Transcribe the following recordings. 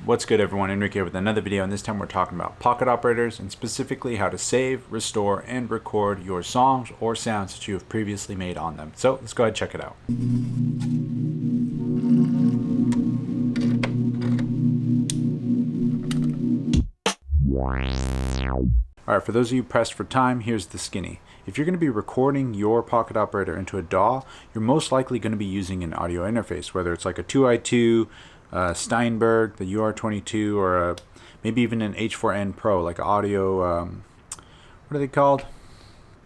What's good everyone, Enrique here with another video, and this time we're talking about pocket operators and specifically how to save, restore, and record your songs or sounds that you have previously made on them. So let's go ahead and check it out. Alright, for those of you pressed for time, here's the skinny. If you're going to be recording your pocket operator into a DAW, you're most likely going to be using an audio interface, whether it's like a 2i2, Steinberg, the UR22, or maybe even an H4n Pro, like an audio, what are they called?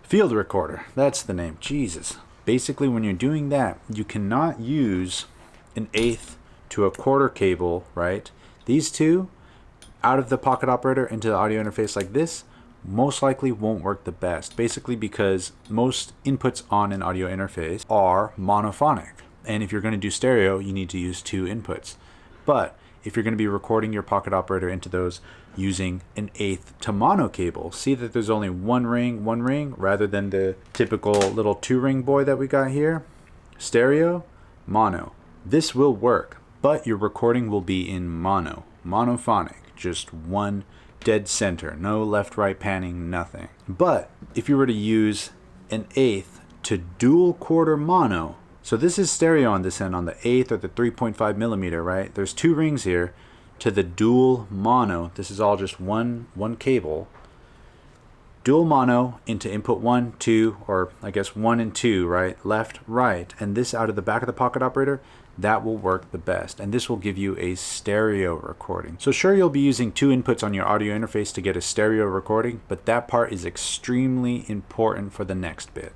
Field recorder. That's the name. Jesus. Basically, when you're doing that, you cannot use an 1/8 to a 1/4 cable, right? These two, out of the pocket operator into the audio interface like this, most likely won't work the best. Basically because most inputs on an audio interface are monophonic. And if you're going to do stereo, you need to use 2 inputs. But if you're going to be recording your pocket operator into those using an 1/8 to mono cable, see that there's only one ring, rather than the typical little 2-ring boy that we got here. Stereo, mono. This will work, but your recording will be in monophonic, just one dead center, no left, right panning, nothing. But if you were to use an 1/8 to dual quarter mono, so this is stereo on this end on the 1/8 or the 3.5 millimeter, right? There's 2 rings here to the dual mono. This is all just one cable. Dual mono into input 1, 2, or I guess 1 and 2, right? Left, right. And this out of the back of the pocket operator, that will work the best. And this will give you a stereo recording. So sure, you'll be using 2 inputs on your audio interface to get a stereo recording, but that part is extremely important for the next bit.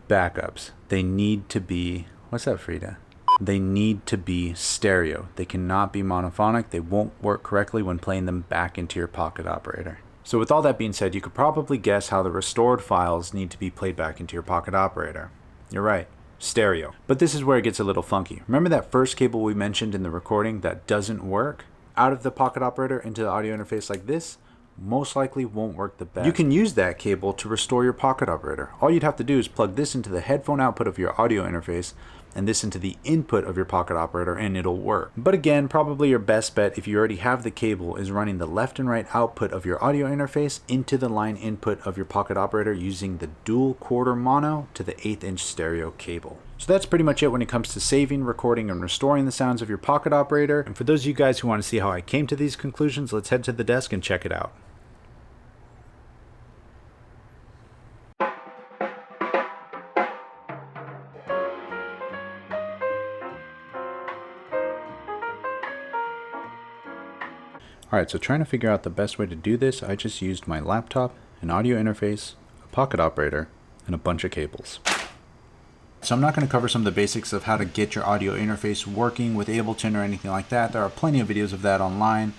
Backups. They need to be, what's that, Frida? They need to be stereo. They cannot be monophonic. They won't work correctly when playing them back into your pocket operator. So with all that being said, you could probably guess how the restored files need to be played back into your pocket operator. You're right, stereo. But this is where it gets a little funky. Remember that first cable we mentioned in the recording that doesn't work? Out of the pocket operator into the audio interface like this, most likely won't work the best. You can use that cable to restore your pocket operator. All you'd have to do is plug this into the headphone output of your audio interface and this into the input of your pocket operator, and it'll work. But again, probably your best bet if you already have the cable is running the left and right output of your audio interface into the line input of your pocket operator using the dual quarter mono to the 1/8" stereo cable. So that's pretty much it when it comes to saving, recording, and restoring the sounds of your pocket operator. And for those of you guys who want to see how I came to these conclusions, let's head to the desk and check it out. Alright, so trying to figure out the best way to do this, I just used my laptop, an audio interface, a pocket operator, and a bunch of cables. So I'm not going to cover some of the basics of how to get your audio interface working with Ableton or anything like that. There are plenty of videos of that online.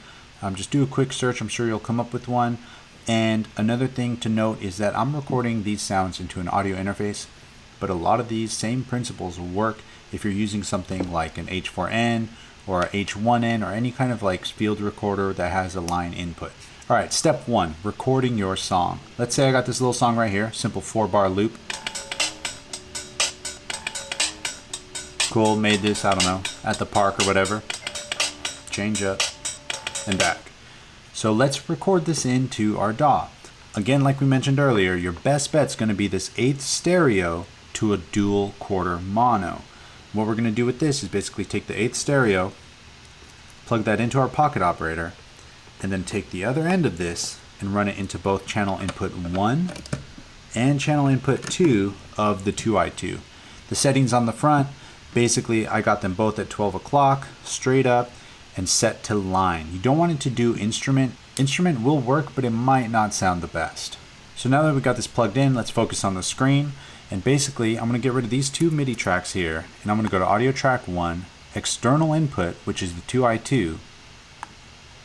Just do a quick search, I'm sure you'll come up with one. And another thing to note is that I'm recording these sounds into an audio interface, but a lot of these same principles work if you're using something like an H4n or a H1n or any kind of like field recorder that has a line input. All right, step 1, recording your song. Let's say I got this little song right here, simple 4-bar loop. Cool, made this, I don't know, at the park or whatever. Change up and back. So let's record this into our DAW. Again, like we mentioned earlier, your best bet's gonna be this 1/8 stereo to a dual quarter mono. What we're going to do with this is basically take the 1/8 stereo, plug that into our pocket operator, and then take the other end of this and run it into both channel input 1 and channel input 2 of the 2i2. The settings on the front, basically I got them both at 12 o'clock, straight up, and set to line. You don't want it to do instrument. Instrument will work, but it might not sound the best. So now that we got this plugged in, let's focus on the screen. And basically, I'm going to get rid of these 2 MIDI tracks here, and I'm going to go to audio track 1, external input, which is the 2i2,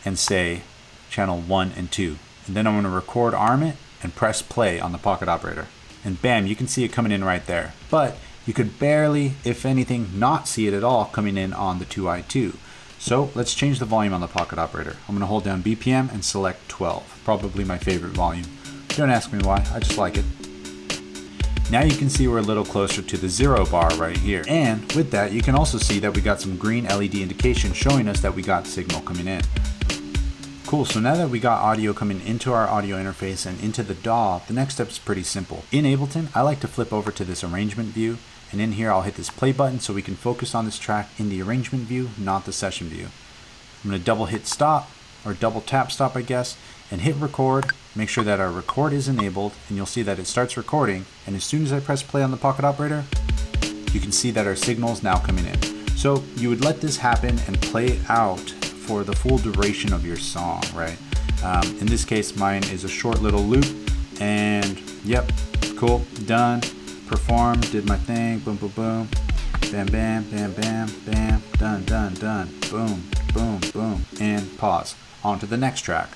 and say channel 1 and 2. And then I'm going to record arm it and press play on the pocket operator. And bam, you can see it coming in right there. But you could barely, if anything, not see it at all coming in on the 2i2. So let's change the volume on the pocket operator. I'm going to hold down BPM and select 12, probably my favorite volume. Don't ask me why, I just like it. Now you can see we're a little closer to the 0 bar right here. And with that, you can also see that we got some green LED indication showing us that we got signal coming in. Cool, so now that we got audio coming into our audio interface and into the DAW, the next step is pretty simple. In Ableton, I like to flip over to this arrangement view, and in here I'll hit this play button so we can focus on this track in the arrangement view, not the session view. I'm going to double hit stop, or double tap stop I guess, and hit record. Make sure that our record is enabled, and you'll see that it starts recording, and as soon as I press play on the Pocket Operator, you can see that our signal is now coming in. So you would let this happen and play out for the full duration of your song, right? In this case, mine is a short little loop, and yep, cool, done, performed, did my thing, boom, boom, boom, bam, bam, bam, bam, bam, done, done, done, boom, boom, boom, and pause. On to the next track.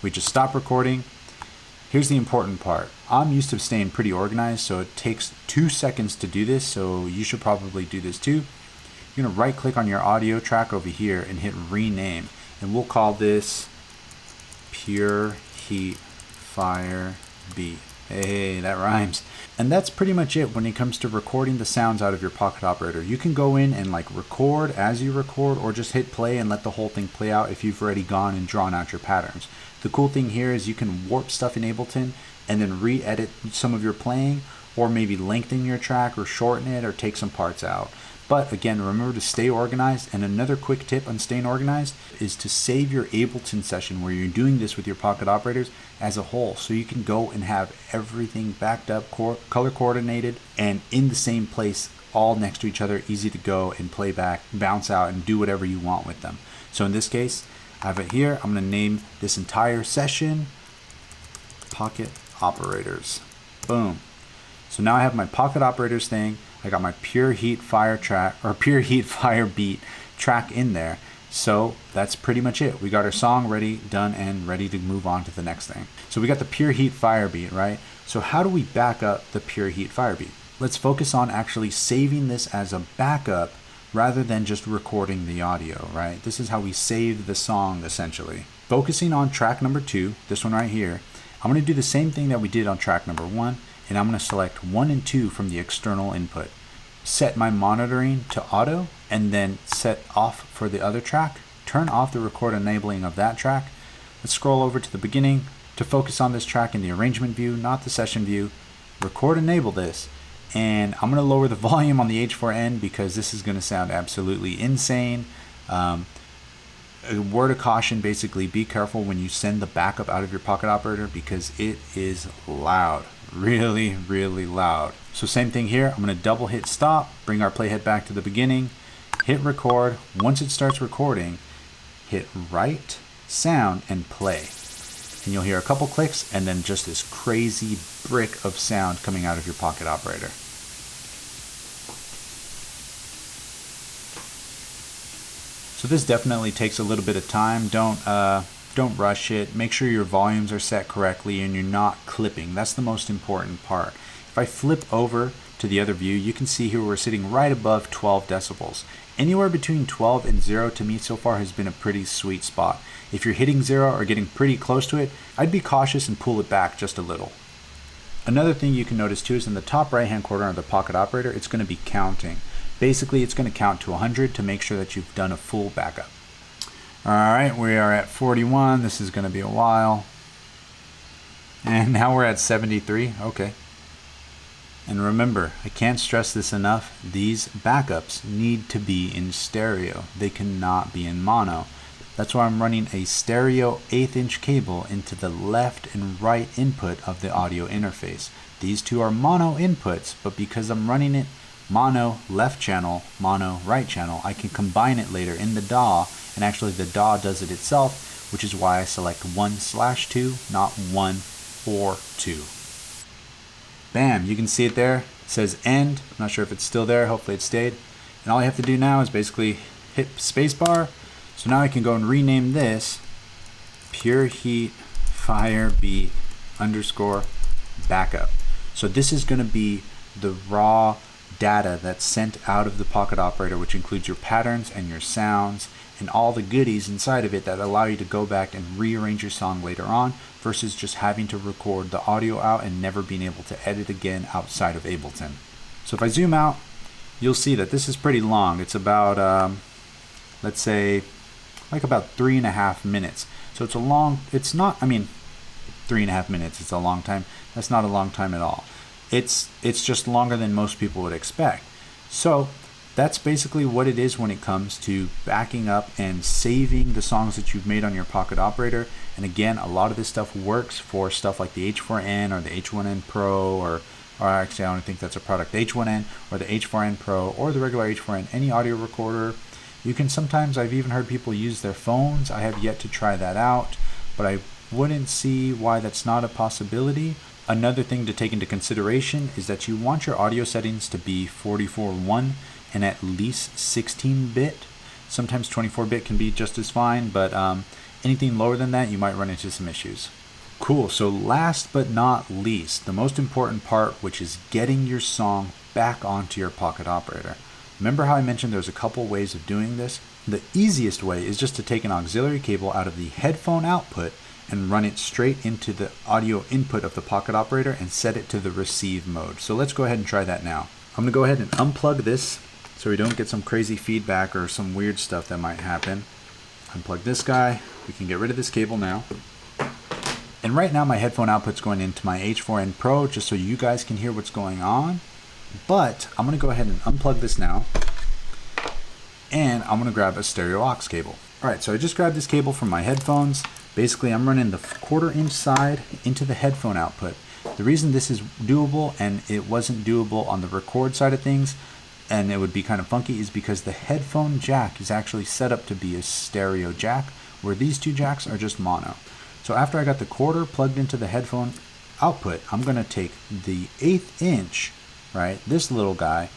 We just stop recording. Here's the important part. I'm used to staying pretty organized, so it takes 2 seconds to do this, so you should probably do this too. You're going to right click on your audio track over here and hit rename, and we'll call this Pure Heat Fire Beat. Hey, that rhymes. And that's pretty much it when it comes to recording the sounds out of your Pocket Operator. You can go in and like record as you record, or just hit play and let the whole thing play out if you've already gone and drawn out your patterns. The cool thing here is you can warp stuff in Ableton and then re-edit some of your playing, or maybe lengthen your track or shorten it or take some parts out. But again, remember to stay organized. And another quick tip on staying organized is to save your Ableton session where you're doing this with your Pocket Operators as a whole, so you can go and have everything backed up, color coordinated, and in the same place, all next to each other, easy to go and play back, bounce out, and do whatever you want with them. So in this case, I have it here. I'm going to name this entire session Pocket Operators. Boom. So now I have my Pocket Operators thing. I got my Pure Heat Fire track, or Pure Heat Fire Beat track in there. So that's pretty much it. We got our song ready, done, and ready to move on to the next thing. So we got the Pure Heat Fire Beat, right? So how do we back up the Pure Heat Fire Beat? Let's focus on actually saving this as a backup rather than just recording the audio, right? This is how we save the song essentially. Focusing on track number 2, this one right here, I'm going to do the same thing that we did on track number 1, and I'm going to select 1 and 2 from the external input. Set my monitoring to auto, and then set off for the other track. Turn off the record enabling of that track. Let's scroll over to the beginning to focus on this track in the arrangement view, not the session view. Record enable this, and I'm going to lower the volume on the H4n because this is going to sound absolutely insane. A word of caution, basically, be careful when you send the backup out of your Pocket Operator because it is loud. Really, really loud. So same thing here. I'm going to double hit stop, bring our playhead back to the beginning, hit record. Once it starts recording, hit write, sound, and play. And you'll hear a couple clicks and then just this crazy brick of sound coming out of your Pocket Operator. So this definitely takes a little bit of time. Don't rush it. Make sure your volumes are set correctly and you're not clipping. That's the most important part. If I flip over to the other view, you can see here we're sitting right above 12 decibels. Anywhere between 12 and 0 to me so far has been a pretty sweet spot. If you're hitting 0 or getting pretty close to it, I'd be cautious and pull it back just a little. Another thing you can notice too is in the top right hand corner of the Pocket Operator, it's going to be counting. Basically, it's going to count to 100 to make sure that you've done a full backup. Alright, we are at 41. This is going to be a while. And now we're at 73. Okay. And remember, I can't stress this enough, these backups need to be in stereo. They cannot be in mono. That's why I'm running a stereo 1/8 inch cable into the left and right input of the audio interface. These two are mono inputs, but because I'm running it mono left channel, mono right channel, I can combine it later in the DAW, and actually the DAW does it itself, which is why I select 1/2, not 1 or 2. Bam, you can see it there. It says end. I'm not sure if it's still there. Hopefully it stayed. And all I have to do now is basically hit spacebar. So now I can go and rename this Pure Heat Fire Beat _ backup. So this is going to be the raw data that's sent out of the Pocket Operator, which includes your patterns and your sounds and all the goodies inside of it that allow you to go back and rearrange your song later on, versus just having to record the audio out and never being able to edit again outside of Ableton. So if I zoom out, you'll see that this is pretty long. It's about, let's say, like about 3.5 minutes. So it's a long, it's not, I mean, 3.5 minutes, it's a long time. That's not a long time at all. It's just longer than most people would expect. So that's basically what it is when it comes to backing up and saving the songs that you've made on your Pocket Operator. And again, a lot of this stuff works for stuff like the H4n or the H1n Pro, or actually I don't think that's a product, the H1n or the H4n Pro or the regular H4n, any audio recorder. You can sometimes, I've even heard people use their phones. I have yet to try that out, but I wouldn't see why that's not a possibility. Another thing to take into consideration is that you want your audio settings to be 44.1 and at least 16-bit. Sometimes 24-bit can be just as fine, but anything lower than that, you might run into some issues. Cool, so last but not least, the most important part, which is getting your song back onto your Pocket Operator. Remember how I mentioned there's a couple ways of doing this? The easiest way is just to take an auxiliary cable out of the headphone output and run it straight into the audio input of the Pocket Operator and set it to the receive mode. So let's go ahead and try that now. I'm going to go ahead and unplug this so we don't get some crazy feedback or some weird stuff that might happen. Unplug this guy. We can get rid of this cable now. And right now my headphone output's going into my H4n Pro just so you guys can hear what's going on. But I'm going to go ahead and unplug this now, and I'm going to grab a stereo aux cable. Alright, so I just grabbed this cable from my headphones. Basically, I'm running the 1/4-inch side into the headphone output. The reason this is doable and it wasn't doable on the record side of things, and it would be kind of funky, is because the headphone jack is actually set up to be a stereo jack, where these two jacks are just mono. So after I got the 1/4 plugged into the headphone output, I'm going to take the 1/8 inch, right, this little guy,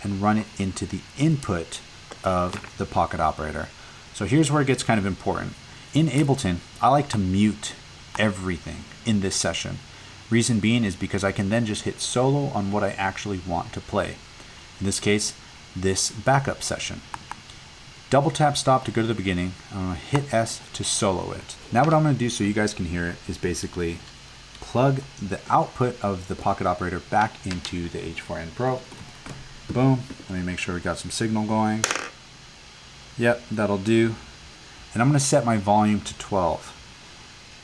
and run it into the input of the Pocket Operator. So here's where it gets kind of important. In Ableton, I like to mute everything in this session. Reason being is because I can then just hit solo on what I actually want to play. In this case, this backup session. Double tap stop to go to the beginning. I'm going to hit S to solo it. Now what I'm going to do so you guys can hear it is basically plug the output of the Pocket Operator back into the H4n Pro. Boom. Let me make sure we got some signal going. Yep, that'll do. And I'm going to set my volume to 12.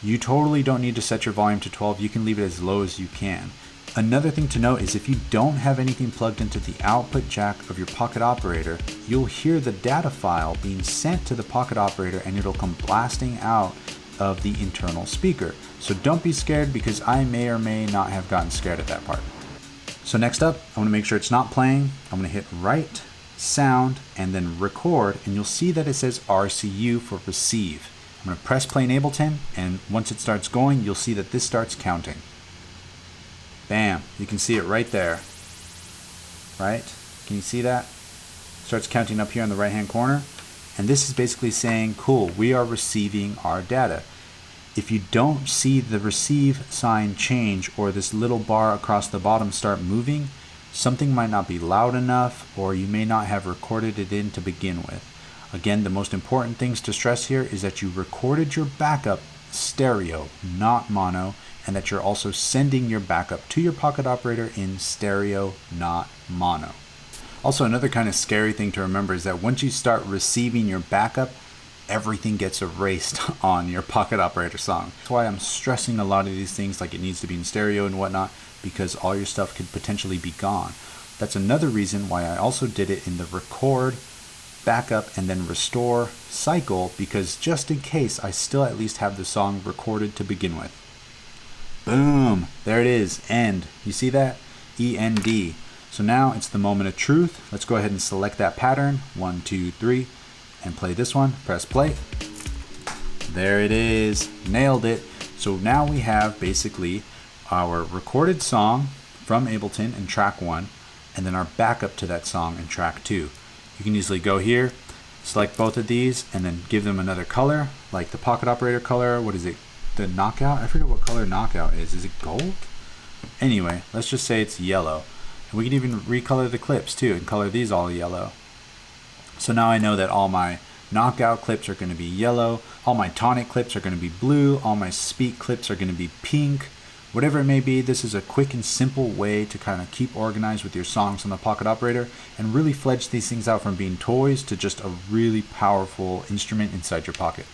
You totally don't need to set your volume to 12. You can leave it as low as you can. Another thing to note is if you don't have anything plugged into the output jack of your Pocket Operator, you'll hear the data file being sent to the Pocket Operator and it'll come blasting out of the internal speaker. So don't be scared, because I may or may not have gotten scared at that part. So next up, I want to make sure it's not playing. I'm going to hit write, sound, and then record, and you'll see that it says RCU for receive. I'm going to press play in Ableton, and once it starts going, you'll see that this starts counting. Bam, you can see it right there. Right? Can you see that? Starts counting up here in the right hand corner. And this is basically saying, cool, we are receiving our data. If you don't see the receive sign change or this little bar across the bottom start moving, something might not be loud enough, or you may not have recorded it in to begin with. Again, the most important things to stress here is that you recorded your backup stereo, not mono, and that you're also sending your backup to your Pocket Operator in stereo, not mono. Also, another kind of scary thing to remember is that once you start receiving your backup, everything gets erased on your Pocket Operator song. That's why I'm stressing a lot of these things, like it needs to be in stereo and whatnot, because all your stuff could potentially be gone. That's another reason why I also did it in the record, backup, and then restore cycle, because just in case, I still at least have the song recorded to begin with. Boom, there it is, end. You see that? END. So now it's the moment of truth. Let's go ahead and select that pattern, 1, 2, 3, and play this one. Press play. There it is, nailed it. So now we have basically our recorded song from Ableton in track 1, and then our backup to that song in track 2. You can easily go here, select both of these, and then give them another color, like the Pocket Operator color. What is it? The knockout? I forget what color knockout is. Is it gold? Anyway, let's just say it's yellow. And we can even recolor the clips too and color these all yellow. So now I know that all my knockout clips are going to be yellow, all my tonic clips are going to be blue, all my speak clips are going to be pink. Whatever it may be, this is a quick and simple way to kind of keep organized with your songs on the Pocket Operator and really fledge these things out from being toys to just a really powerful instrument inside your pocket.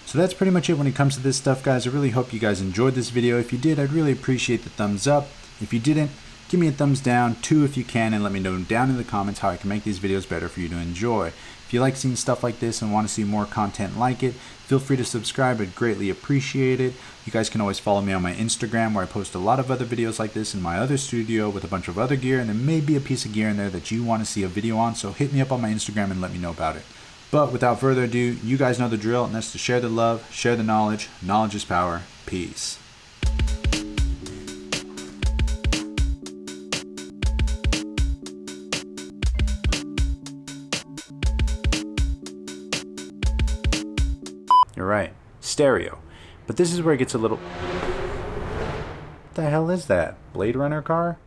So that's pretty much it when it comes to this stuff, guys. I really hope you guys enjoyed this video. If you did, I'd really appreciate the thumbs up. If you didn't, give me a thumbs down, 2 if you can, and let me know down in the comments how I can make these videos better for you to enjoy. If you like seeing stuff like this and want to see more content like it, feel free to subscribe. I'd greatly appreciate it. You guys can always follow me on my Instagram, where I post a lot of other videos like this in my other studio with a bunch of other gear, and there may be a piece of gear in there that you want to see a video on, so hit me up on my Instagram and let me know about it. But without further ado, you guys know the drill, and that's to share the love, share the knowledge. Knowledge is power. Peace. You're right, stereo. But this is where it gets a little... What the hell is that? Blade Runner car?